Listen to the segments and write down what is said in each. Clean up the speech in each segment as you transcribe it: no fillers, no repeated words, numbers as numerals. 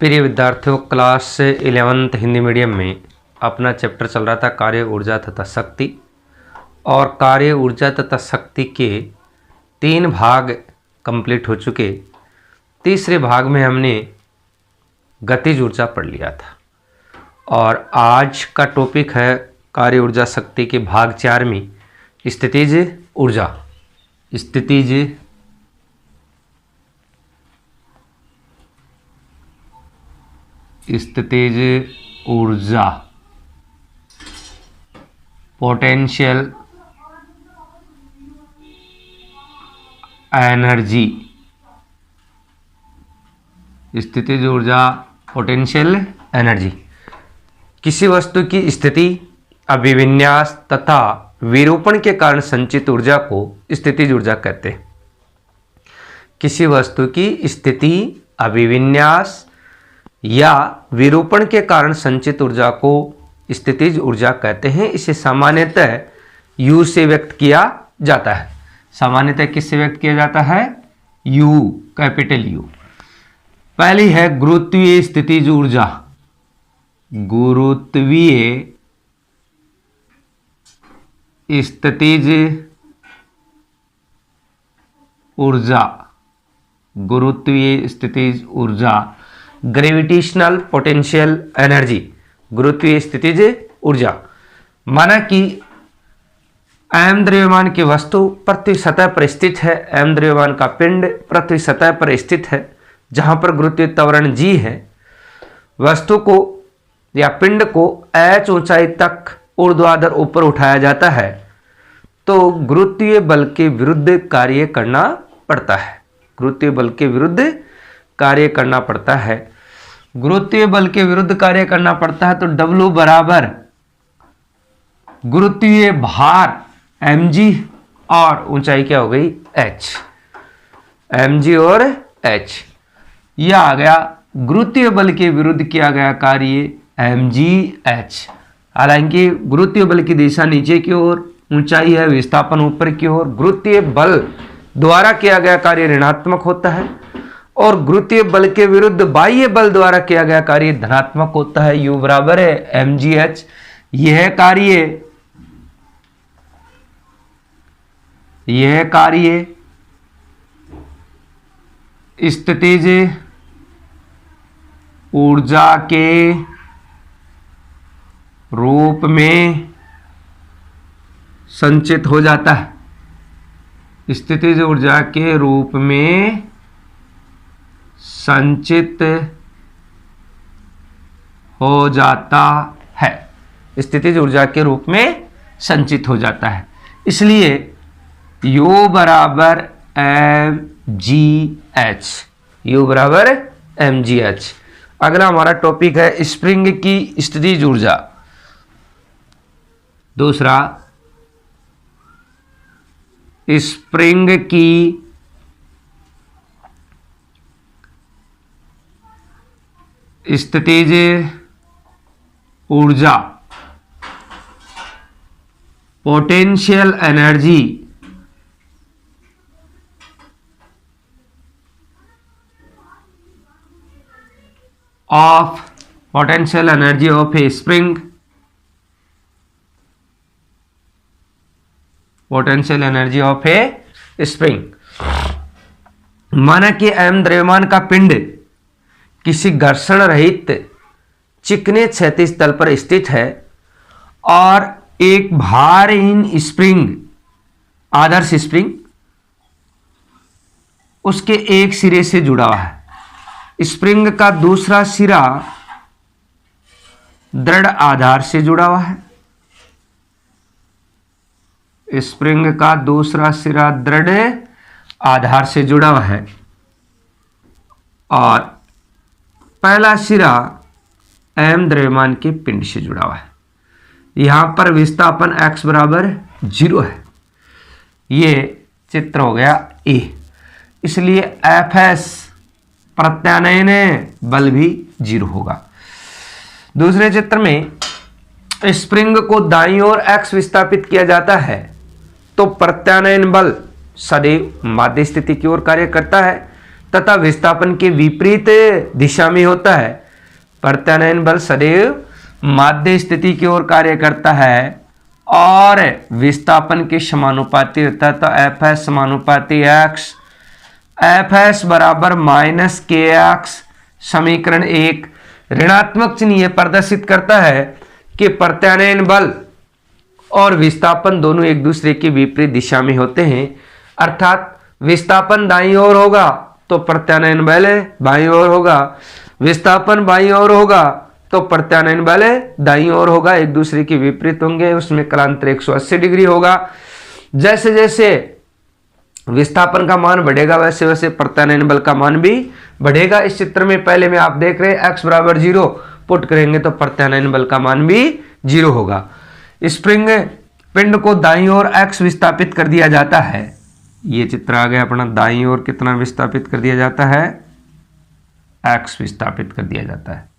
प्रिय विद्यार्थियों, class 11th Hindi medium में अपना चैप्टर चल रहा था कार्य ऊर्जा तथा शक्ति। और कार्य ऊर्जा तथा शक्ति के 3 भाग कंप्लीट हो चुके। तीसरे भाग में हमने गतिज ऊर्जा पढ़ लिया था और आज का टॉपिक है कार्य ऊर्जा शक्ति के भाग 4 में स्थितिज ऊर्जा। स्थितिज ऊर्जा, पोटेंशियल एनर्जी। स्थितिज ऊर्जा, पोटेंशियल एनर्जी किसी वस्तु की स्थिति, अभिविन्यास तथा विरूपण के कारण संचित ऊर्जा को स्थितिज ऊर्जा कहते हैं। किसी वस्तु की स्थिति, अभिविन्यास या विरूपण के कारण संचित ऊर्जा को स्थितिज ऊर्जा कहते हैं। इसे सामान्यतः U से व्यक्त किया जाता है। सामान्यतः किससे व्यक्त किया जाता है? U, capital U। पहली है गुरुत्वीय स्थितिज ऊर्जा। गुरुत्वीय स्थितिज ऊर्जा, गुरुत्वीय स्थितिज ऊर्जा, ग्रेविटेशनल पोटेंशियल एनर्जी। गुरुत्वीय स्थितिज ऊर्जा माना कि m द्रव्यमान की वस्तु पृथ्वी सतह पर स्थित है। m द्रव्यमान का पिंड पृथ्वी सतह पर स्थित है जहां पर गुरुत्वीय त्वरण g है। वस्तु को या पिंड को h ऊंचाई तक ऊर्ध्वाधर ऊपर उठाया जाता है तो गुरुत्वीय बल के विरुद्ध कार्य करना पड़ता है। गुरुत्वीय बल के विरुद्ध कार्य करना पड़ता है। गुरुत्वीय बल के विरुद्ध कार्य करना पड़ता है तो W बराबर गुरुत्वीय भार mg और ऊंचाई क्या हो गई? h। mg और h यह आ गया गुरुत्वीय बल के विरुद्ध किया गया कार्य mgh। हालांकि गुरुत्वीय बल की दिशा नीचे की ओर, ऊंचाई है विस्थापन ऊपर की ओर। गुरुत्वीय बल द्वारा किया गया कार्य ऋणात्मक होता है और गुरुत्वीय बल के विरुद्ध बाह्य बल द्वारा किया गया कार्य धनात्मक होता है। U बराबर है mgh। यह कार्य स्थितिज ऊर्जा के रूप में संचित हो जाता है। स्थितिज ऊर्जा के रूप में संचित हो जाता है। स्थितिज ऊर्जा के रूप में संचित हो जाता है। इसलिए U बराबर mgh। U बराबर mgh। अगला हमारा टॉपिक है स्प्रिंग की स्थितिज ऊर्जा। दूसरा, स्प्रिंग की स्थितिज ऊर्जा, potential energy of potential energy of A spring. Potential energy of A spring माना कि m द्रव्यमान का पिंड किसी घर्षण रहित चिकने क्षैतिज तल पर स्थित है और एक भारहीन स्प्रिंग, आदर्श स्प्रिंग उसके एक सिरे से जुड़ा हुआ है। स्प्रिंग का दूसरा सिरा दृढ़ आधार से जुड़ा हुआ है। स्प्रिंग का दूसरा सिरा दृढ़ आधार से जुड़ा हुआ है और पहला सिरा m द्रव्यमान के पिंड से जुड़ा हुआ है। यहां पर विस्थापन x बराबर 0 है। ये चित्र हो गया A। इसलिए Fs प्रत्यानयन बल भी 0 होगा। दूसरे चित्र में स्प्रिंग को दाईं ओर x विस्थापित किया जाता है तो प्रत्यानयन बल सदैव माध्य स्थिति की ओर कार्य करता है तथा विस्थापन के विपरीत दिशा में होता है। प्रत्यानयन बल सदैव माध्य स्थिति की ओर कार्य करता है और विस्थापन के समानुपाती रहता है। तो एफ एस समानुपाती एक्स, एफ एस बराबर माइनस के एक्स। समीकरण 1 ऋणात्मक चिन्ह यह प्रदर्शित करता है कि प्रत्यानयन बल और विस्थापन दोनों एक दूसरे के विपरीत दिशा में होते हैं। अर्थात विस्थापन दाईं ओर होगा तो प्रत्यानयन बल बाईं ओर होगा, विस्थापन बाईं ओर होगा तो प्रत्यानयन बल दाईं ओर होगा, एक दूसरे के विपरीत होंगे। उसमें कलांतर 180 डिग्री होगा। जैसे जैसे विस्थापन का मान बढ़ेगा वैसे वैसे प्रत्यानयन बल का मान भी बढ़ेगा। इस चित्र में पहले में आप देख रहे हैं x बराबर 0 पुट करेंगे तो प्रत्यानयन बल का मान भी 0 होगा। स्प्रिंग पिंड को दाईं ओर x विस्थापित कर दिया जाता है। ये चित्र आ गया अपना, दाईं ओर कितना विस्थापित कर दिया जाता है, x विस्थापित कर दिया जाता है।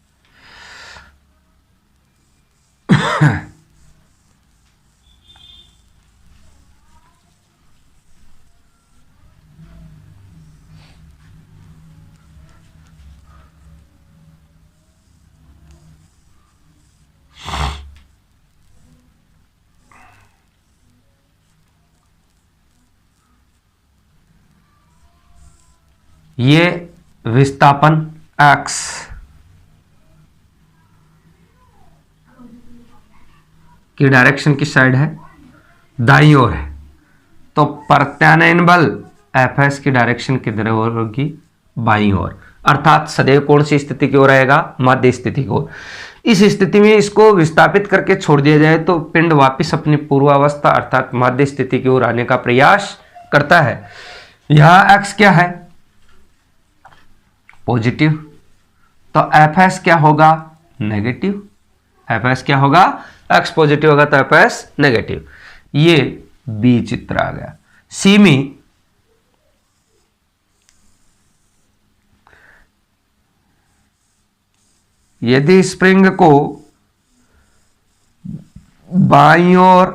ये विस्थापन x की डायरेक्शन किस साइड है, दाईं ओर है, तो प्रत्यानयन बल एफ एस की डायरेक्शन किधर होगी, बाईं ओर। अर्थात सदैव कौन सी स्थिति की ओर आएगा, माध्य स्थिति की ओर। इस स्थिति में इसको विस्थापित करके छोड़ दिया जाए तो पिंड वापस अपनी पूर्वावस्था अर्थात माध्य स्थिति की ओर आने का प्रयास करता है। यहां x क्या है, पॉजिटिव, तो एफ एस क्या होगा, नेगेटिव। एफ एस क्या होगा, एक्स पॉजिटिव होगा तो एफ एस नेगेटिव। ये बी चित्र आ गया। सी में यदि स्प्रिंग को बाईं ओर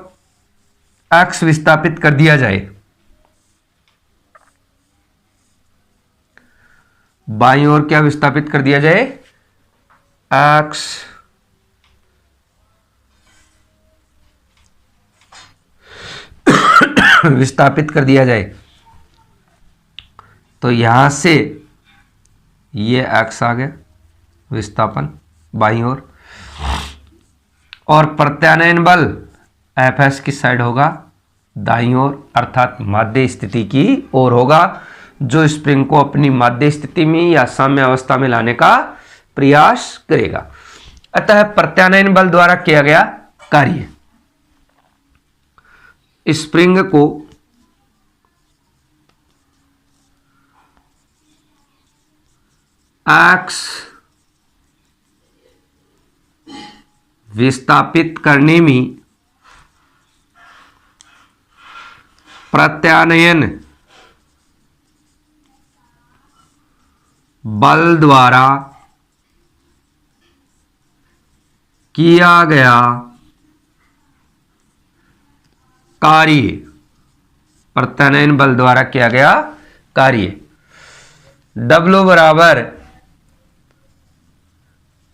एक्स विस्थापित कर दिया जाए, बाईं ओर क्या विस्थापित कर दिया जाए, एक्स विस्थापित कर दिया जाए तो यहां से ये एक्स आ गया विस्थापन बाईं ओर, और प्रत्यानयन बल एफ एस किस साइड होगा, दाईं ओर अर्थात माध्य स्थिति की ओर होगा, जो स्प्रिंग को अपनी माध्य स्थिति में या साम्य अवस्था में लाने का प्रयास करेगा। अतः प्रत्यानयन बल द्वारा किया गया कार्य, स्प्रिंग को एक्स विस्थापित करने में प्रत्यानयन बल द्वारा किया गया कार्य, प्रत्यानयन बल द्वारा किया गया कार्य W बराबर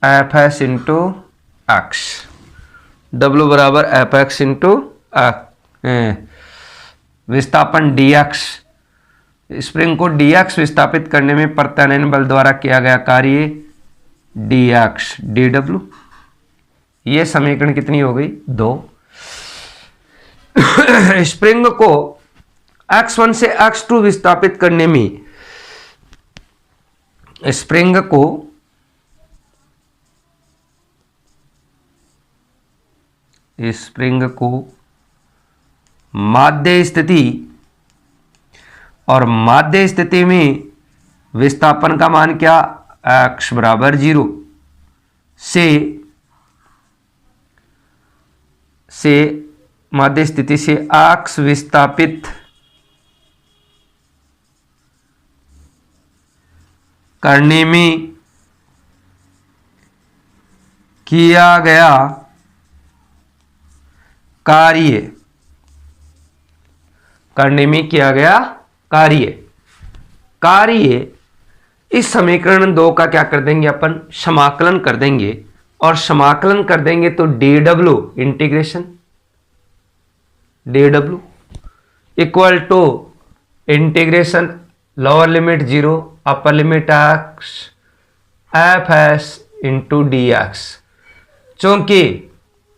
F S into x, W बराबर एफ एक्स इंटू विस्थापन dx। स्प्रिंग को dx विस्थापित करने में प्रत्यानयन बल द्वारा किया गया कार्य dx dw। ये समीकरण कितनी हो गई, 2। स्प्रिंग को x1 से x2 विस्थापित करने में स्प्रिंग को माध्य स्थिति और माध्य स्थिति में विस्थापन का मान क्या, x बराबर 0 से माध्य स्थिति से x विस्थापित करने में किया गया कार्य, कार्य इस समीकरण 2 का क्या कर देंगे अपन, समाकलन कर देंगे, और समाकलन कर देंगे तो dw integration dw equal to integration lower limit 0 upper limit x F S into D X, चूंकि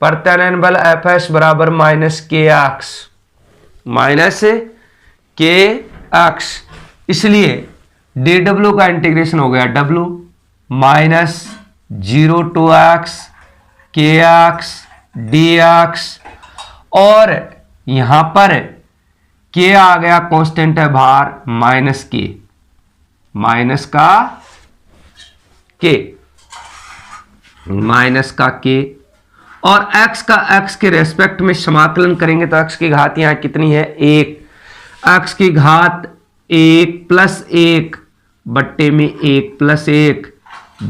प्रत्यानयन बल एफ एस बराबर माइनस के एक्स, इसलिए डी डब्ल्यू का इंटीग्रेशन हो गया w minus 0 to X K X D X, और यहां पर के आ गया कांस्टेंट है बाहर माइनस के, माइनस का के, और x का x के रेस्पेक्ट में समाकलन करेंगे तो x की घात यहां कितनी है 1, x की घात 1 प्लस 1 बट्टे में 1 प्लस 1,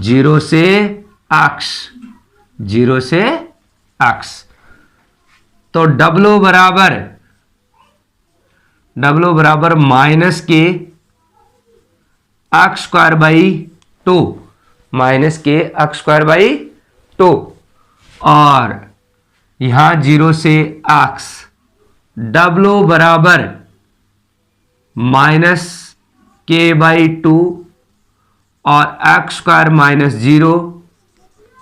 0 से x, तो w बराबर minus K x square by 2, minus K x square by 2, और यहां 0 से x, w बराबर माइनस के बाई 2 और एक्स स्क्वायर माइनस 0,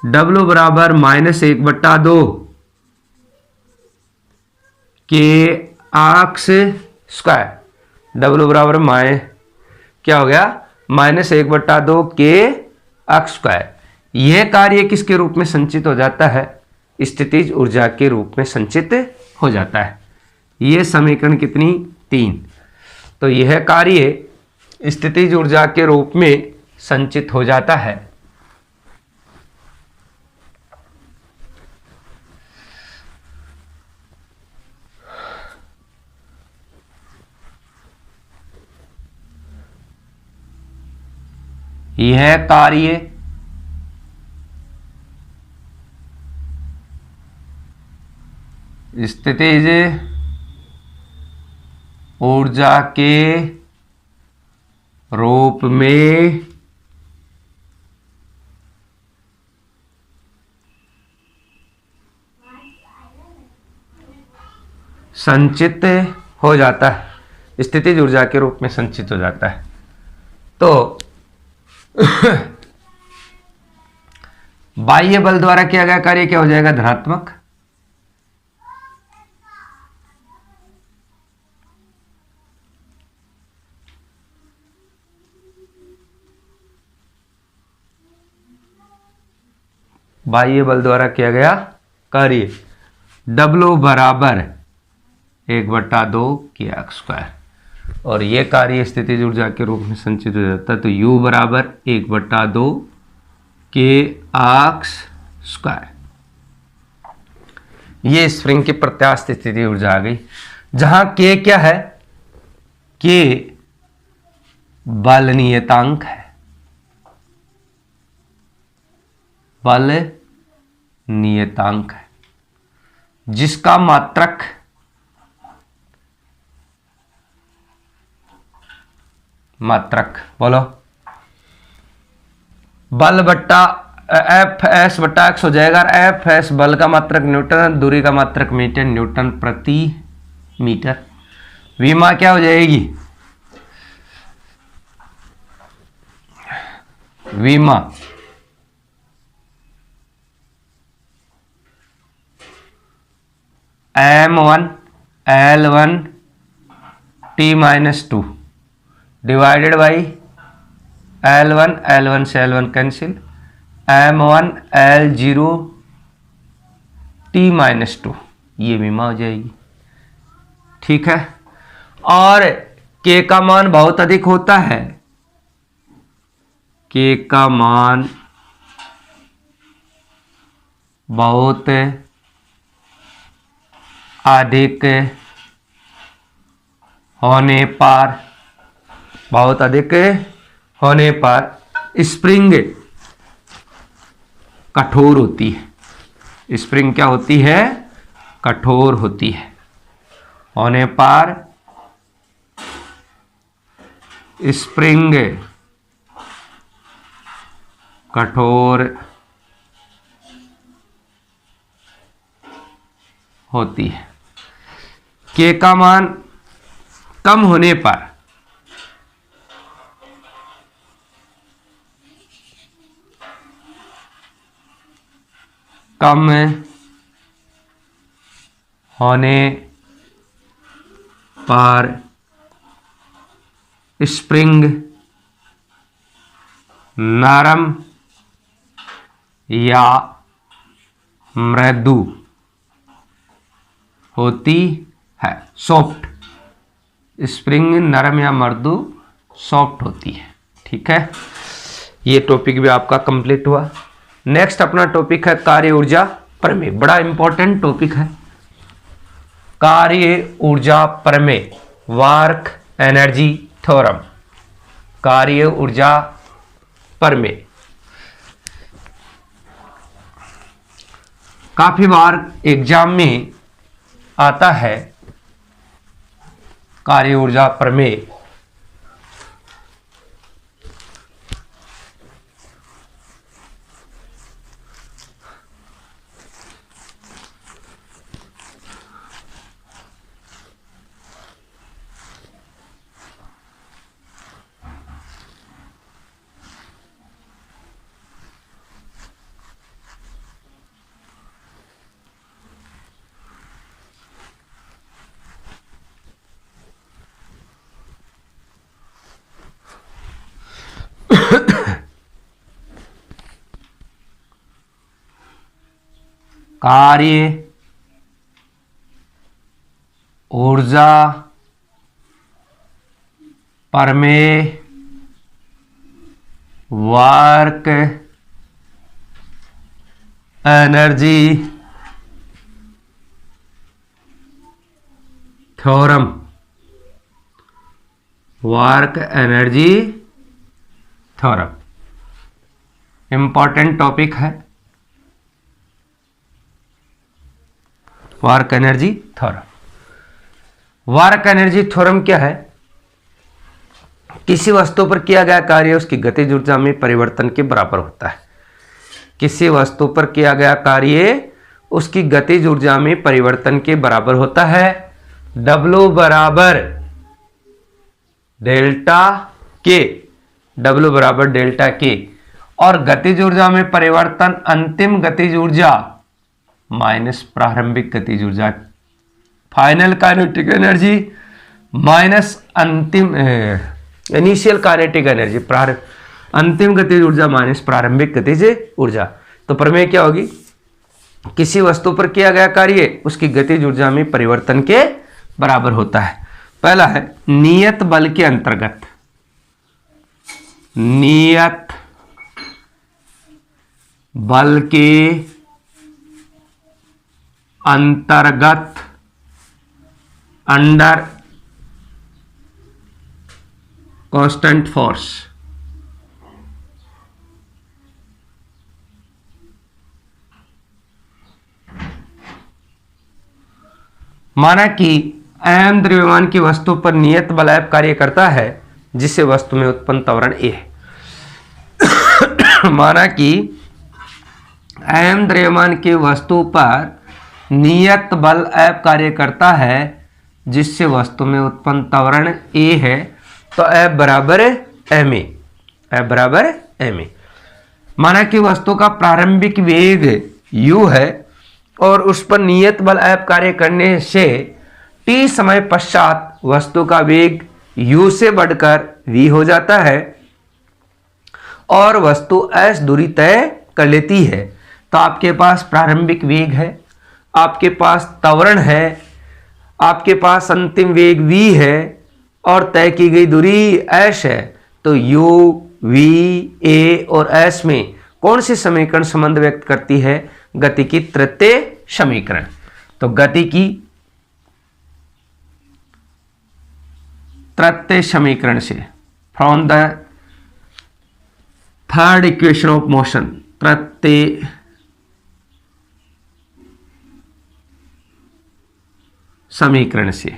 w बराबर माइनस 1/2 के एक्स स्क्वायर, w बराबर क्या हो गया माइनस 1/2 के एक्स स्क्वायर। यह कार्य किसके रूप में संचित हो जाता है, स्थितिज ऊर्जा के रूप में संचित हो जाता है। यह समीकरण कितनी 3, तो यह कार्य स्थितिज ऊर्जा के रूप में संचित हो जाता है। यह कार्य स्थितिज ऊर्जा के रूप में संचित हो जाता है, स्थितिज ऊर्जा के रूप में संचित हो जाता है। तो बाह्य बल द्वारा किया गया कार्य क्या हो जाएगा धनात्मक, बाह्य बल द्वारा किया गया कार्य W बराबर 1/2 के एक्स स्क्वायर, और यह कार्य स्थितिज ऊर्जा के रूप में संचित हो जाता है। तो U बराबर 1/2 के एक्स स्क्वायर, ये स्प्रिंग की प्रत्यास्थ स्थिति ऊर्जा आ गई, जहां K क्या है, K बल नियतांक है, बल नियतांक है, जिसका मात्रक बोलो बल बट्टा एफ एस बट्टा एक्स हो जाएगा। एफ एस बल का मात्रक न्यूटन, दूरी का मात्रक मीटर, न्यूटन प्रति मीटर। विमा क्या हो जाएगी, विमा m1 L1 T-2 divided by L1 से L1 cancel, m1 L0 T-2, ये विमा हो जाएगी। ठीक है, और K का मान बहुत अधिक होता है, K का मान बहुत अधिक होने पर स्प्रिंग कठोर होती है। स्प्रिंग क्या होती है, कठोर होती है। होने पर स्प्रिंग कठोर होती है। के का मान कम होने पर कम होने पर स्प्रिंग नरम या मृदु होती है। सॉफ्ट, स्प्रिंग नरम या मृदु सॉफ्ट होती है। ठीक है, ये टॉपिक भी आपका कंप्लीट हुआ। नेक्स्ट अपना टॉपिक है कार्य ऊर्जा प्रमेय। बड़ा इंपॉर्टेंट टॉपिक है कार्य ऊर्जा प्रमेय, वर्क एनर्जी थ्योरम। कार्य ऊर्जा प्रमेय काफी बार एग्जाम में आता है। कार्य ऊर्जा प्रमेय कार्य ऊर्जा प्रमेय work energy theorem. Work energy theorem important topic है। Work energy theorem. Work energy theorem क्या है? किसी वस्तु पर किया गया कार्य उसकी गतिज ऊर्जा में परिवर्तन के बराबर होता है। किसी वस्तु पर किया गया कार्य उसकी गतिज ऊर्जा में परिवर्तन के बराबर होता है। W बराबर डेल्टा के, W बराबर डेल्टा के। और गतिज ऊर्जा में परिवर्तन अंतिम गतिज ऊर्जा माइनस प्रारंभिक गतिज ऊर्जा, फाइनल काइनेटिक एनर्जी माइनस अंतिम इनिशियल काइनेटिक एनर्जी, अंतिम गतिज ऊर्जा माइनस प्रारंभिक गतिज ऊर्जा। तो प्रमेय क्या होगी? किसी वस्तु पर किया गया कार्य उसकी गतिज ऊर्जा में परिवर्तन के बराबर होता है। पहला है नियत बल के अंतर्गत, नियत बल के अंतर्गत, अंडर कांस्टेंट फोर्स। माना कि m द्रव्यमान की वस्तु पर नियत बल F कार्य करता है जिससे वस्तु में उत्पन्न त्वरण A है। माना कि m द्रव्यमान की वस्तु पर नियत बल F कार्य करता है जिससे वस्तु में उत्पन्न त्वरण A है। तो F बराबर ma, F बराबर ma। माना कि वस्तु का प्रारंभिक वेग u है और उस पर नियत बल F कार्य करने से t समय पश्चात वस्तु का वेग u से बढ़कर v हो जाता है और वस्तु s दूरी तय कर लेती है। तो आपके पास प्रारंभिक वेग है, आपके पास त्वरण है, आपके पास अंतिम वेग v है और तय की गई दूरी s है। तो u, v, a और s में कौन सी समीकरण संबंध व्यक्त करती है? गति की तृतीय समीकरण। तो गति की तृतीय समीकरण से, from the third equation of motion, तृतीय समीकरण से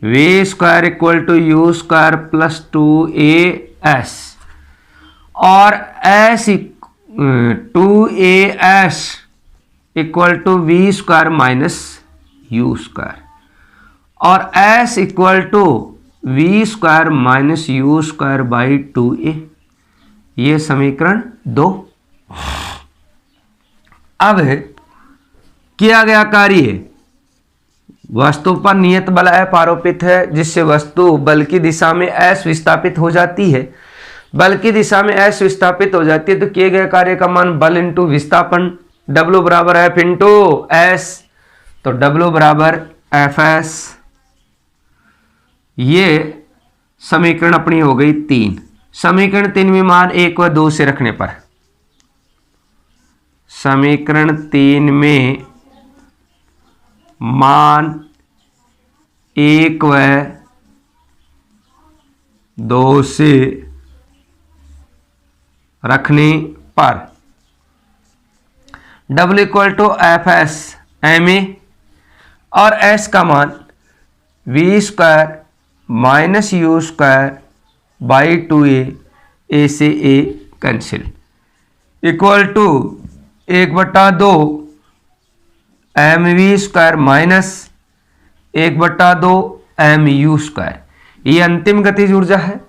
v square equal to u square plus 2as और s 2as equal to v square minus you square और s equal to v square minus you square by 2a, ये समीकरण 2। अब किया गया कार्य, वस्तु पर नियत बल F आरोपित है जिससे वस्तु बल की दिशा में S विस्थापित हो जाती है। बल की दिशा में S विस्थापित हो जाती है तो किए गए कार्य का मान बल इंटू विस्थापन W बराबर F इंटू S, तो W बराबर Fs। ये समीकरण अपनी हो गई 3। समीकरण 3 में मान 1 व 2 से रखने पर, समीकरण 3 में मान 1 व 2 से रखने पर W equal to Fs ma और S का मान V square minus you square by 2a, a से a cancel, equal to 1/2 mv square minus 1/2 mu square, ये अंतिम गतिज ऊर्जा है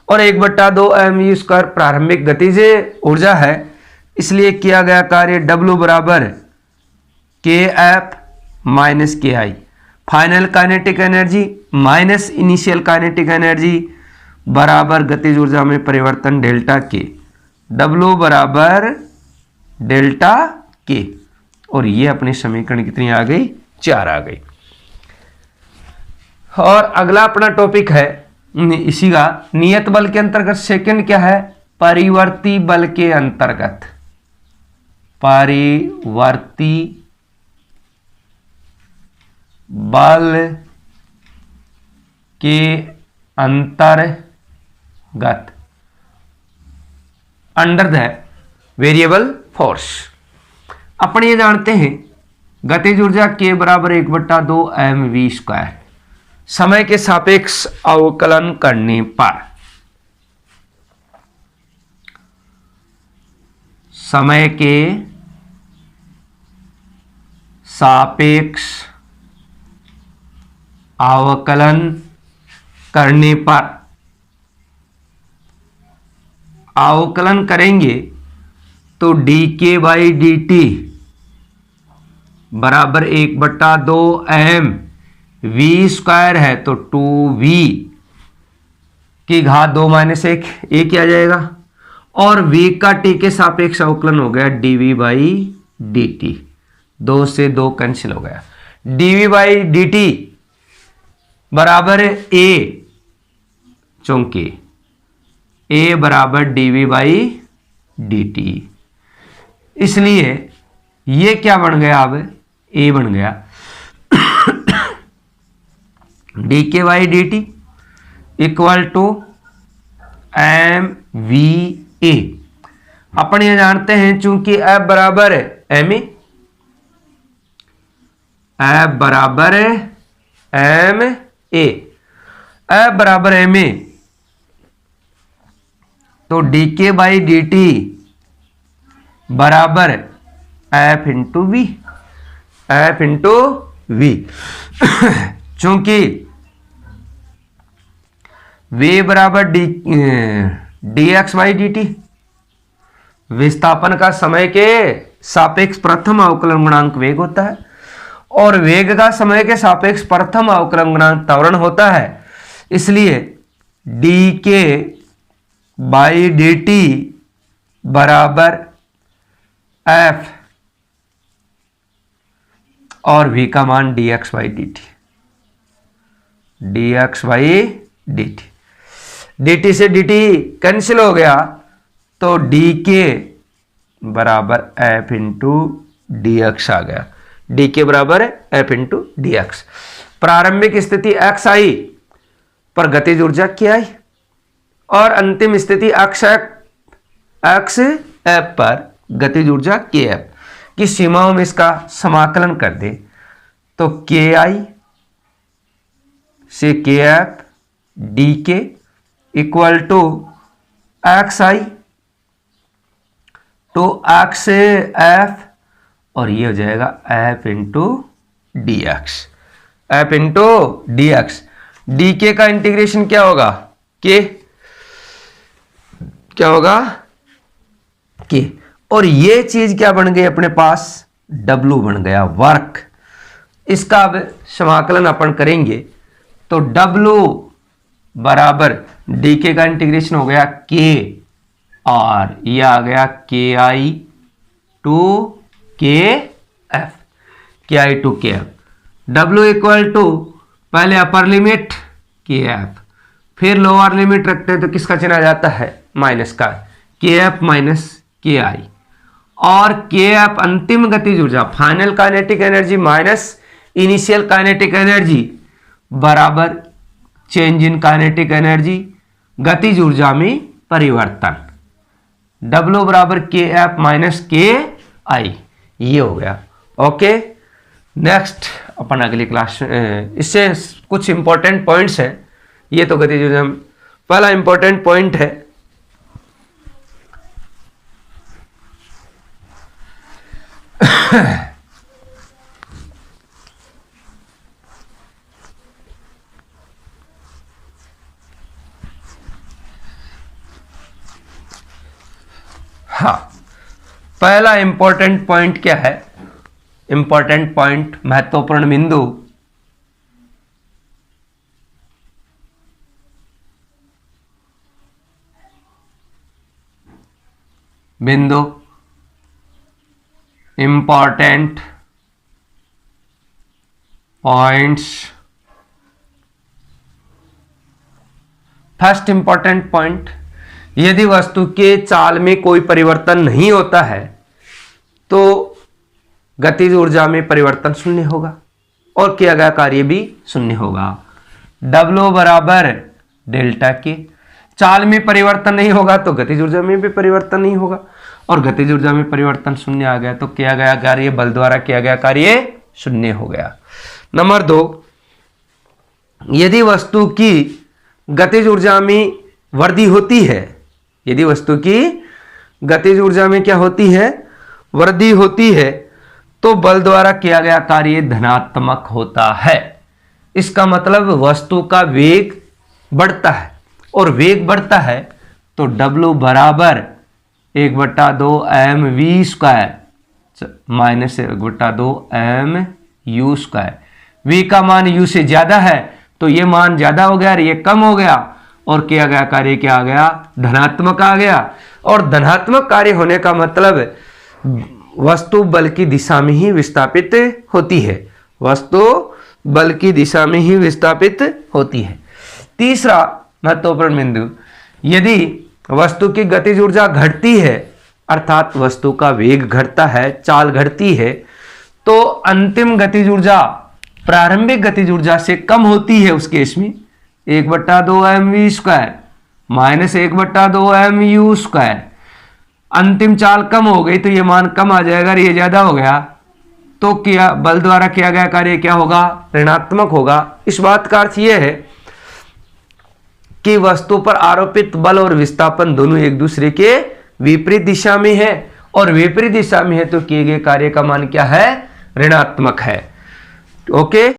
और 1/2 mu स्क्वायर प्रारंभिक गतिज ऊर्जा है। इसलिए किया गया कार्य W बराबर kF minus KI, final kinetic energy minus initial kinetic energy बराबर गतिज ऊर्जा में परिवर्तन डेल्टा के, W बराबर डेल्टा के। और ये अपनी समीकरण कितनी आ गई? 4 आ गई। और अगला अपना टॉपिक है इसी का, नियत बल के अंतर्गत सेकंड क्या है? परिवर्ती बल के अंतर्गत, परिवर्ती बल के अंतर्गत अंडर द वेरिएबल फोर्स। अपन ये जानते हैं गतिज ऊर्जा K बराबर 1/2 mv स्क्वायर, समय के सापेक्ष अवकलन करने पर, समय के सापेक्ष अवकलन करने पर, अवकलन करेंगे तो dk बाई dt बराबर 1/2 m, v स्क्वायर है तो 2v की घात 2 माइनस 1, ये क्या जाएगा, और v का t के सापेक्ष अवकलन हो गया dv बाई dt, 2 से 2 कैंसिल हो गया, dv बाई dt बराबर a, चूंकि a बराबर dv बाई dt, इसलिए ये क्या बन गया, अब a बन गया dk by dt equal to mva। अपन ये जानते हैं चूंकि F बराबर है ma, F बराबर है ma, F बराबर ma, तो dk बाई dt बराबर F into V, F into V. चूंकि v बराबर dx बाई dt, विस्थापन का समय के सापेक्ष प्रथम अवकलन गुणांक वेग होता है और वेग का समय के सापेक्ष प्रथम अवकलन गुणांक त्वरण होता है, इसलिए dk बाई dt बराबर f और v का मान dx by dt, dx by dt, dt से dt कैंसिल हो गया तो dk बराबर f इंटू dx आ गया, dk बराबर f इंटू dx। प्रारंभिक स्थिति x आई पर गतिज ऊर्जा क्या आई और अंतिम स्थिति x f पर गतिज ऊर्जा kf की सीमाओं में इसका समाकलन कर दे तो ki से kf dk equal to xi to X F, और ये हो जाएगा F into D X, F into D X. D K का इंटीग्रेशन क्या होगा, के, क्या होगा, के, और ये चीज क्या बन गई अपने पास, डब्लू बन गया, वर्क। इसका अब समाकलन अपन करेंगे तो डब्लू बराबर डी के का इंटीग्रेशन हो गया के, और ये आ गया के आई टू के एफ, के आई टू के एफ। डब्लू इक्वल टू पहले अपर लिमिट के एफ, फिर लोअर लिमिट रखते हैं तो किसका चिन्ह आ जाता है, माइनस का, के एफ माइनस के आई, और के एफ अंतिम गतिज ऊर्जा, final kinetic energy minus initial kinetic energy बराबर चेंज इन काइनेटिक एनर्जी, गतिज ऊर्जा में परिवर्तन। डब्ल्यू बराबर के एफ माइनस के आई, ये हो गया। ओके, नेक्स्ट अपन अगली क्लास, इससे कुछ इंपॉर्टेंट पॉइंट्स हैं। ये तो गतिज ऊर्जा में पहला इंपॉर्टेंट पॉइंट है हाँ, पहला इंपॉर्टेंट पॉइंट क्या है, इंपॉर्टेंट पॉइंट, महत्वपूर्ण बिंदु, बिंदु, important points. First important point, यदि वस्तु के चाल में कोई परिवर्तन नहीं होता है तो गतिज ऊर्जा में परिवर्तन शून्य होगा और किया गया कार्य भी शून्य होगा। डब्ल्यू बराबर डेल्टा के, चाल में परिवर्तन नहीं होगा तो गतिज ऊर्जा में भी परिवर्तन नहीं होगा, और गतिज ऊर्जा में परिवर्तन शून्य आ गया तो किया गया कार्य, बल द्वारा किया गया कार्य शून्य हो गया। नंबर 2, यदि वस्तु की गतिज ऊर्जा में वृद्धि होती है, यदि वस्तु की गतिज ऊर्जा में क्या होती है, वृद्धि होती है, तो बल द्वारा किया गया कार्य धनात्मक होता है। इसका मतलब वस्तु का वेग बढ़ता है, और वेग बढ़ता है तो W बराबर 1/2 mv² माइनस 1/2 mu²। v का मान u से ज्यादा है तो ये मान ज्यादा हो गया और ये कम हो गया, और किया गया कार्य क्या आ गया, धनात्मक आ गया। और धनात्मक कार्य होने का मतलब वस्तु बल की दिशा में ही विस्थापित होती है, वस्तु बल की दिशा में ही विस्थापित होती है। तीसरा महत्वपूर्ण बिंदु, यदि वस्तु की गतिज ऊर्जा घटती है, अर्थात वस्तु का वेग घटता है, चाल घटती है, तो अंतिम गतिज ऊर्जा प्रारंभिक गतिज ऊर्जा से कम होती है। उस केस में 1/2 mv² माइनस 1/2 mu²। अंतिम चाल कम हो गई तो ये मान कम आ जाएगा और ये ज्यादा हो गया तो क्या बल द्वारा किया गया कार्य क्या होगा, ऋणात्मक होगा। इस बात का अर्थ यह है कि वस्तु पर आरोपित बल और विस्थापन दोनों एक दूसरे के विपरीत दिशा में है, और विपरीत दिशा में है तो किए गए कार्य का मान क्या है, ऋणात्मक है। ओके।